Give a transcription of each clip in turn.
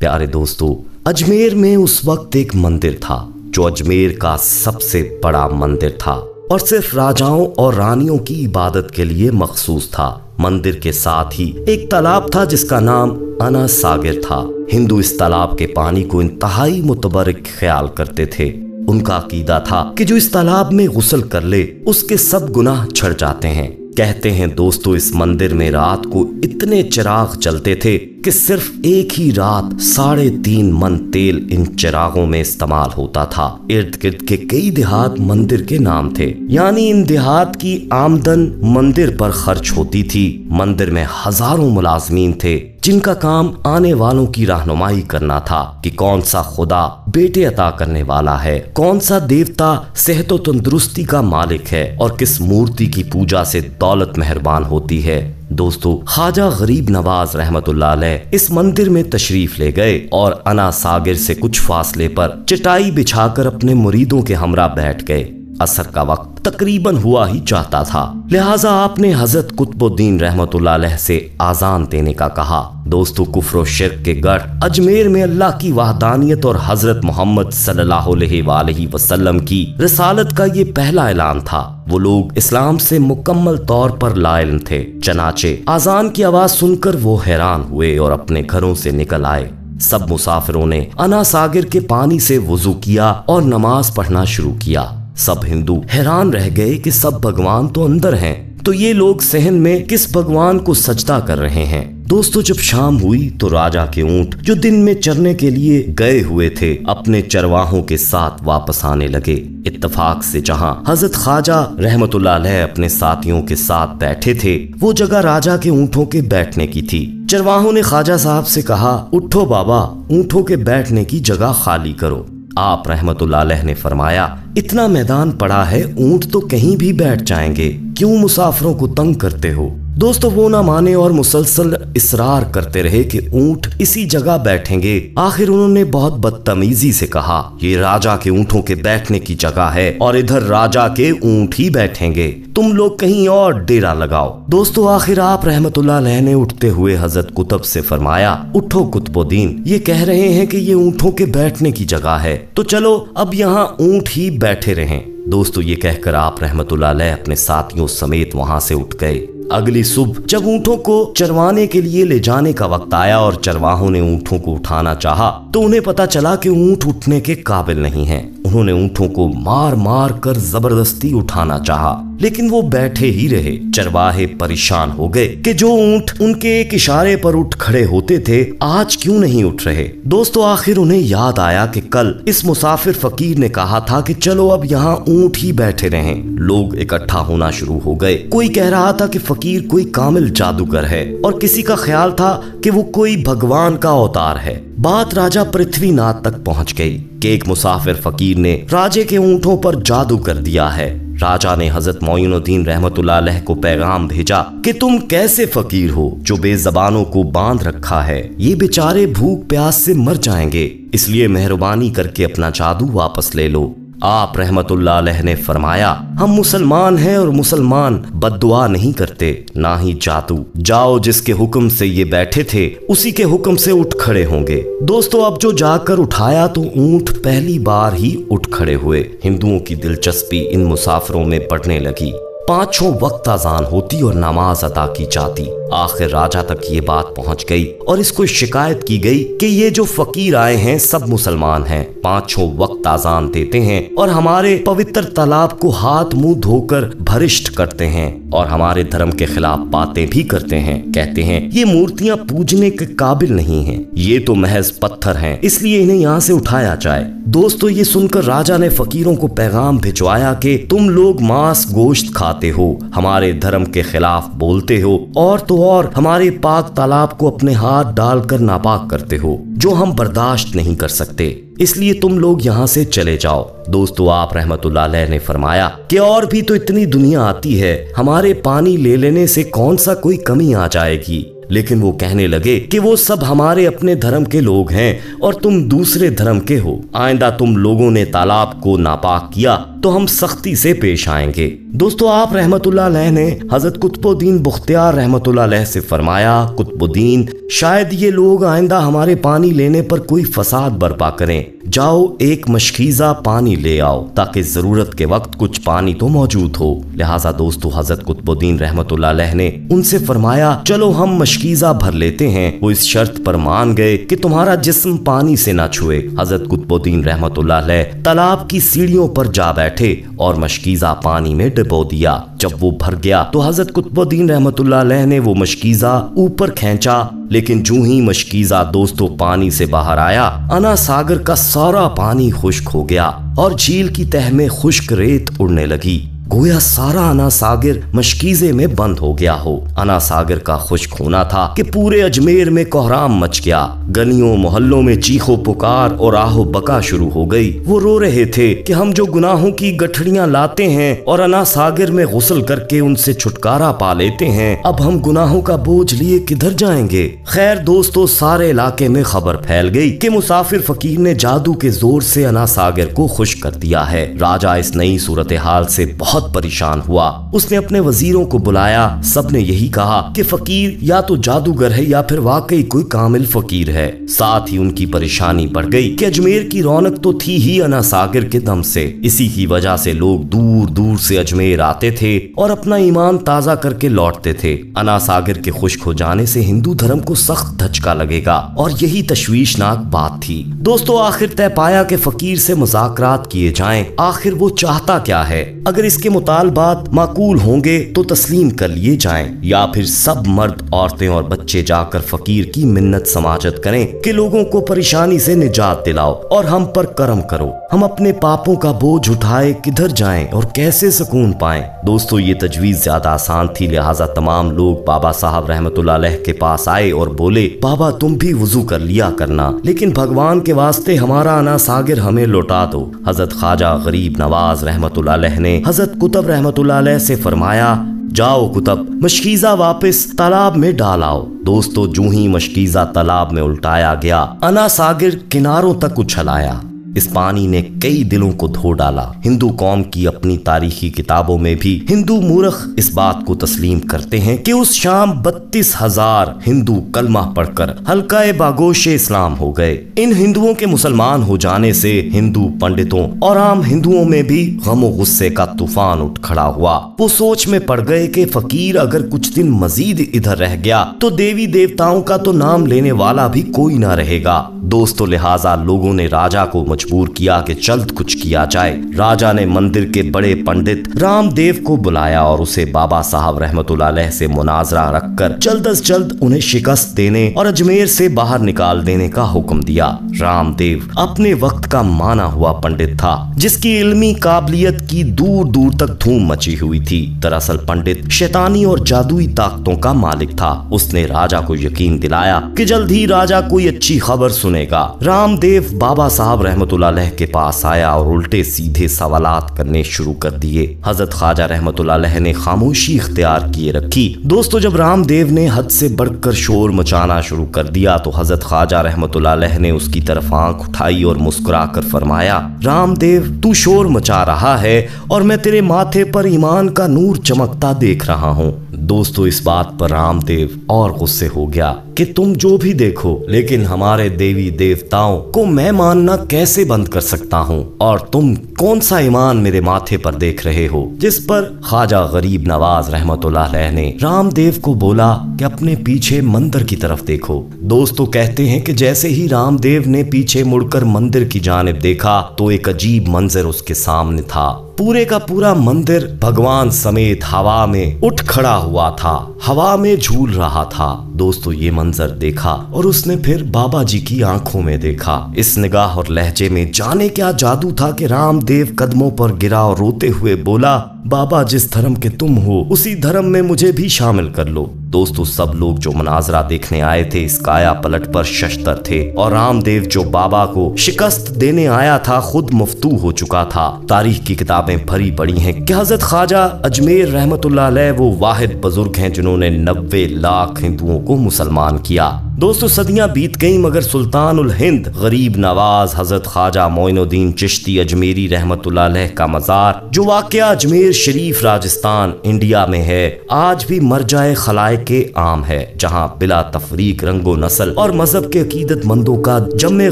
प्यारे दोस्तों, अजमेर में उस वक्त एक मंदिर था जो अजमेर का सबसे बड़ा मंदिर था और सिर्फ राजाओं और रानियों की इबादत के लिए मखसूस था। मंदिर के साथ ही एक तालाब था जिसका नाम अना सागर था। हिंदू इस तालाब के पानी को इंतहाई मुतबरक ख्याल करते थे। उनका अकीदा था कि जो इस तालाब में गुस्ल कर ले उसके सब गुनाह छड़ जाते हैं। कहते हैं दोस्तों, इस मंदिर में रात को इतने चिराग जलते थे कि सिर्फ एक ही रात 3.5 मन तेल इन चिरागों में इस्तेमाल होता था। इर्द गिर्द के कई देहात मंदिर के नाम थे, यानी इन देहात की आमदन मंदिर पर खर्च होती थी। मंदिर में हजारों मुलाजमीन थे जिनका काम आने वालों की रहनुमाई करना था कि कौन सा खुदा बेटे अता करने वाला है, कौन सा देवता सेहत और तंदुरुस्ती का मालिक है और किस मूर्ति की पूजा से दौलत मेहरबान होती है। दोस्तों, ख्वाजा गरीब नवाज रहमतुल्लाह अलैह इस मंदिर में तशरीफ ले गए और अना सागर से कुछ फासले पर चटाई बिछाकर अपने मुरीदों के हमरा बैठ गए। असर का वक्त तकरीबन हुआ ही चाहता था, लिहाजा आपने हजरत कुतुबुद्दीन रहमतुल्लाह अलैह से आजान देने का कहा। दोस्तों, कुफ्र और शिर्क के गढ़ अजमेर में अल्लाह की वहदानियत और हजरत मोहम्मद सल्लल्लाहु अलैहि वसल्लम की रिसालत का ये पहला ऐलान था। वो लोग इस्लाम से मुकम्मल तौर पर लाइल थे। चनाचे आजान की आवाज सुनकर वो हैरान हुए और अपने घरों से निकल आए। सब मुसाफिरों ने अना सागर के पानी से वुजू किया और नमाज पढ़ना शुरू किया। सब हिंदू हैरान रह गए कि सब भगवान तो अंदर हैं, तो ये लोग सहन में किस भगवान को सजदा कर रहे हैं। दोस्तों, जब शाम हुई तो राजा के ऊंट जो दिन में चरने के लिए गए हुए थे अपने चरवाहों के साथ वापस आने लगे। इत्तफाक से जहां हजरत ख्वाजा रहमतुल्लाह अलैह अपने साथियों के साथ बैठे थे, वो जगह राजा के ऊंटों के बैठने की थी। चरवाहों ने ख्वाजा साहब से कहा, उठो बाबा, ऊंटों के बैठने की जगह खाली करो। आप रहमतुल्लाह अलैह ने फरमाया, इतना मैदान पड़ा है, ऊंट तो कहीं भी बैठ जाएंगे, क्यों मुसाफिरों को तंग करते हो। दोस्तों, वो ना माने और मुसलसल इसरार करते रहे कि ऊंट इसी जगह बैठेंगे। आखिर उन्होंने बहुत बदतमीजी से कहा, ये राजा के ऊंटों के बैठने की जगह है और इधर राजा के ऊंट ही बैठेंगे, तुम लोग कहीं और डेरा लगाओ। दोस्तों, आखिर आप रहमतुल्लाह अलैह ने उठते हुए हजरत कुतुब से फरमाया, उठो कुतुबुद्दीन, ये कह रहे हैं कि ये ऊंटों के बैठने की जगह है, तो चलो अब यहाँ ऊंट ही बैठे रहें। दोस्तों, ये कहकर आप रहमतुल्लाह अलैह अपने साथियों समेत वहां से उठ गए। अगली सुबह जब ऊंटों को चरवाने के लिए ले जाने का वक्त आया और चरवाहों ने ऊंटों को उठाना चाहा, तो उन्हें पता चला कि ऊंट उठने के काबिल नहीं हैं। उन्होंने ऊंटों को मार मार कर जबरदस्ती उठाना चाहा, लेकिन वो बैठे ही रहे। चरवाहे परेशान हो गए कि जो ऊंट उनके एक इशारे पर उठ खड़े होते थे, आज क्यों नहीं उठ रहे। दोस्तों, आखिर उन्हें याद आया कि कल इस मुसाफिर फकीर ने कहा था कि चलो अब यहाँ ऊंट ही बैठे रहें। लोग इकट्ठा होना शुरू हो गए। कोई कह रहा था कि फकीर कोई कामिल जादूगर है और किसी का ख्याल था कि वो कोई भगवान का अवतार है। बात राजा पृथ्वीनाथ तक पहुंच गई कि एक मुसाफिर फकीर ने राजे के ऊंटों पर जादू कर दिया है। राजा ने हजरत मोइनुद्दीन रहमतुल्लाह अलैह को पैगाम भेजा कि तुम कैसे फकीर हो जो बेज़बानों को बांध रखा है, ये बेचारे भूख प्यास से मर जाएंगे, इसलिए मेहरबानी करके अपना जादू वापस ले लो। आप रहमतुल्लाह अलैह ने फरमाया, हम मुसलमान हैं और मुसलमान बद्दुआ नहीं करते, ना ही जादू। जाओ, जिसके हुक्म से ये बैठे थे उसी के हुक्म से उठ खड़े होंगे। दोस्तों, अब जो जाकर उठाया तो ऊंट पहली बार ही उठ खड़े हुए। हिंदुओं की दिलचस्पी इन मुसाफिरों में बढ़ने लगी। 5 वक्त अजान होती और नमाज अदा की जाती। आखिर राजा तक ये बात पहुंच गई और इसको शिकायत की गई कि ये जो फकीर आए हैं सब मुसलमान हैं, 5 वक्त अजान देते हैं और हमारे पवित्र तालाब को हाथ मुंह धोकर भरिष्ट करते हैं और हमारे धर्म के खिलाफ बातें भी करते हैं। कहते हैं ये मूर्तियां पूजने के काबिल नहीं हैं, ये तो महज पत्थर हैं, इसलिए इन्हें यहाँ से उठाया जाए। दोस्तों, ये सुनकर राजा ने फकीरों को पैगाम भिजवाया कि तुम लोग मांस गोश्त खाते हो, हमारे धर्म के खिलाफ बोलते हो और तो और हमारे पाक तालाब को अपने हाथ डालकर नापाक करते हो, जो हम बर्दाश्त नहीं कर सकते, इसलिए तुम लोग यहाँ से चले जाओ। दोस्तों, आप रहमतुल्लाह अलैह ने फरमाया कि और भी तो इतनी दुनिया आती है, हमारे पानी ले लेने से कौन सा कोई कमी आ जाएगी। लेकिन वो कहने लगे कि वो सब हमारे अपने धर्म के लोग हैं और तुम दूसरे धर्म के हो। आइंदा तुम लोगों ने तालाब को नापाक किया तो हम सख्ती से पेश आएंगे। दोस्तों आप रहमतुल्लाह अलैह ने हजरत कुतुबुद्दीन बख्तियार रहमतुल्लाह अलैह से फरमाया, कुतुबुद्दीन शायद ये लोग आइंदा हमारे पानी लेने पर कोई फसाद बर्पा करें, जाओ एक मशकीज़ा पानी ले आओ ताकि जरूरत के वक्त कुछ पानी तो मौजूद हो। लिहाजा दोस्तों हजरत कुतुबुद्दीन रहमतुल्लाह अलैह ने उनसे फरमाया, चलो हम मशकीज़ा भर लेते हैं। वो इस शर्त पर मान गए कि तुम्हारा जिस्म पानी से ना छुए। हजरत कुतुबुद्दीन रहमतुल्लाह अलैह तालाब की सीढ़ियों पर जा बैठे और मशकीज़ा पानी में डुबो दिया। जब वो भर गया तो हजरत कुतुबुद्दीन रहमतुल्लाह अलैह ने वो मशकीज़ा ऊपर खींचा, लेकिन जूं ही मशकीज़ा दोस्तों पानी से बाहर आया, अना सागर का सारा पानी खुश्क हो गया और झील की तह में खुश्क रेत उड़ने लगी। गोया सारा अना सागर मशकीज़े में बंद हो गया हो। अना सागर का खुश्क होना था कि पूरे अजमेर में कोहराम मच गया। गलियों मोहल्लों में चीखो पुकार और आहो बका शुरू हो गई। वो रो रहे थे कि हम जो गुनाहों की गठड़ियां लाते हैं और अना सागर में गुस्ल करके उनसे छुटकारा पा लेते हैं, अब हम गुनाहों का बोझ लिए किधर जाएंगे। खैर दोस्तों सारे इलाके में खबर फैल गई कि मुसाफिर फकीर ने जादू के जोर से अना सागर को खुश्क कर दिया है। राजा इस नई सूरत हाल से बहुत परेशान हुआ। उसने अपने वजीरों को बुलाया। सबने यही कहा कि फकीर या तो जादूगर है या फिर वाकई कोई कामिल फकीर है। साथ ही उनकी परेशानी बढ़ गई कि अजमेर की रौनक तो थी ही अना सागर के दम से। इसी की वजह से लोग दूर दूर से अजमेर आते थे और अपना ईमान ताजा करके लौटते थे। अना सागर के खुश्क हो जाने से हिंदू धर्म को सख्त धचका लगेगा और यही तशवीशनाक बात थी। दोस्तों आखिर तय पाया कि फकीर से मुज़ाकरात किए जाएं। आखिर वो चाहता क्या है? अगर इसके मुतालबात माकूल होंगे तो तस्लीम कर लिए जाएं, या फिर सब मर्द औरतें और बच्चे जाकर फकीर की मिन्नत समाजत करें कि लोगों को परेशानी से निजात दिलाओ और हम पर करम करो। हम अपने पापों का बोझ उठाए किधर जाएं और कैसे सुकून पाएं। दोस्तों ये तजवीज ज्यादा आसान थी, लिहाजा तमाम लोग बाबा साहब रहमतुल्लाह अलैह के पास आए और बोले, बाबा तुम भी वुजू कर लिया करना, लेकिन भगवान के वास्ते हमारा अना सागर हमें लौटा दो। हजरत ख्वाजा गरीब नवाज रहमतुल्लाह अलैह ने हजरत कुतुब रहमतुल्लाह अलैह से फरमाया, जाओ कुतुब मशकीज़ा वापस तालाब में डाल आओ। दोस्तों जूं ही मशकीज़ा तालाब में उल्टाया गया, अना सागर किनारों तक उछल आया। इस पानी ने कई दिलों को धो डाला। हिंदू कौम की अपनी तारीखी किताबों में भी हिंदू मूर्ख इस बात को तस्लीम करते हैं कि उस शाम 32,000 हिंदू कलमा पढ़कर हल्काए बागोशे इस्लाम हो गए। इन हिंदुओं के मुसलमान हो जाने से हिंदू पंडितों और आम हिंदुओं में भी गमो गुस्से का तूफान उठ खड़ा हुआ। वो सोच में पड़ गए कि फकीर अगर कुछ दिन मजीद इधर रह गया तो देवी देवताओं का तो नाम लेने वाला भी कोई ना रहेगा। दोस्तों लिहाजा लोगों ने राजा को मजबूर किया कि जल्द कुछ किया जाए। राजा ने मंदिर के बड़े पंडित रामदेव को बुलाया और उसे बाबा साहब रहमतुल्लाह अलैह से मुनाजरा रखकर जल्द अज जल्द उन्हें शिकस्त देने और अजमेर से बाहर निकाल देने का हुक्म दिया। रामदेव अपने वक्त का माना हुआ पंडित था, जिसकी इल्मी काबिलियत की दूर दूर तक धूम मची हुई थी। दरअसल पंडित शैतानी और जादुई ताकतों का मालिक था। उसने राजा को यकीन दिलाया कि जल्द ही राजा कोई अच्छी खबर सुनेगा। रामदेव बाबा साहब रहमतुल्लाह अलैह के पास आया और उल्टे सीधे सवालात करने शुरू कर दिए। हजरत ख्वाजा रहमतुल्लाह अलैह ने खामोशी इख्तियार किए रखी। दोस्तों जब रामदेव ने हद से बढ़कर शोर मचाना शुरू कर दिया तो हजरत ख्वाजा रहमतुल्लाह अलैह ने उसकी तरफ आंख उठाई और मुस्कुरा कर फरमाया, रामदेव तू शोर मचा रहा है और मैं तेरे माथे पर ईमान का नूर चमकता देख रहा हूँ। दोस्तों इस बात पर रामदेव और गुस्से हो गया कि तुम जो भी देखो, लेकिन हमारे देवी देवताओं को मैं मानना कैसे बंद कर सकता हूँ, और तुम कौन सा ईमान मेरे माथे पर देख रहे हो। जिस पर ख्वाजा गरीब नवाज रहमतुल्लाह अलैह ने रामदेव को बोला कि अपने पीछे मंदिर की तरफ देखो। दोस्तों कहते हैं कि जैसे ही रामदेव ने पीछे मुड़कर मंदिर की जानिब देखा तो एक अजीब मंजर उसके सामने था। पूरे का पूरा मंदिर भगवान समेत हवा में उठ खड़ा हुआ था, हवा में झूल रहा था। दोस्तों ये मंजर देखा और उसने फिर बाबा जी की आंखों में देखा। इस निगाह और लहजे में जाने क्या जादू था कि रामदेव कदमों पर गिरा और रोते हुए बोला, बाबा जिस धर्म के तुम हो उसी धर्म में मुझे भी शामिल कर लो। दोस्तों सब लोग जो मुनाजरा देखने आए थे इस काया पलट पर शश्तर थे और रामदेव जो बाबा को शिकस्त देने आया था खुद मफ्तू हो चुका था। तारीख की किताबें भरी पड़ी हैं कि हजरत ख्वाजा अजमेर रहमतुल्लाह अलैह वो वाहिद बुजुर्ग हैं जिन्होंने 90 लाख हिंदुओं को मुसलमान किया। दोस्तों सदियां बीत गईं मगर सुल्तान उल हिंद गरीब नवाज हजरत ख्वाजा मोइनुद्दीन चिश्ती अजमेरी रहमतुल्लाह अलैह का मजार जो वाक़या अजमेर शरीफ राजस्थान इंडिया में है आज भी मरजाए खलाए के आम है, जहां बिला तफरीक रंगो नस्ल और मजहब के अकीदतमंदों का जम्मे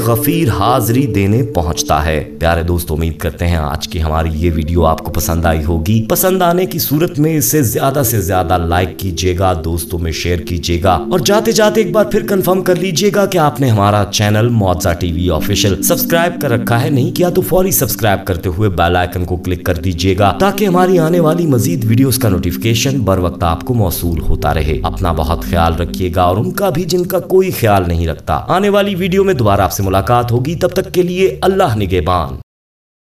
गफीर हाजिरी देने पहुंचता है। प्यारे दोस्तों, उम्मीद करते हैं आज की हमारी ये वीडियो आपको पसंद आई होगी। पसंद आने की सूरत में इसे ज्यादा से ज्यादा लाइक कीजिएगा, दोस्तों में शेयर कीजिएगा और जाते जाते एक बार फिर कंफर्म कर लीजिएगा कि आपने हमारा चैनल मुअज़्ज़ा टीवी ऑफिशियल सब्सक्राइब कर रखा है। नहीं किया तो फौरी सब्सक्राइब करते हुए बेल आइकन को क्लिक कर दीजिएगा ताकि हमारी आने वाली मजीद वीडियोस का नोटिफिकेशन बर वक्त आपको मौसूल होता रहे। अपना बहुत ख्याल रखिएगा और उनका भी जिनका कोई ख्याल नहीं रखता। आने वाली वीडियो में दोबारा आपसे मुलाकात होगी, तब तक के लिए अल्लाह निगहबान।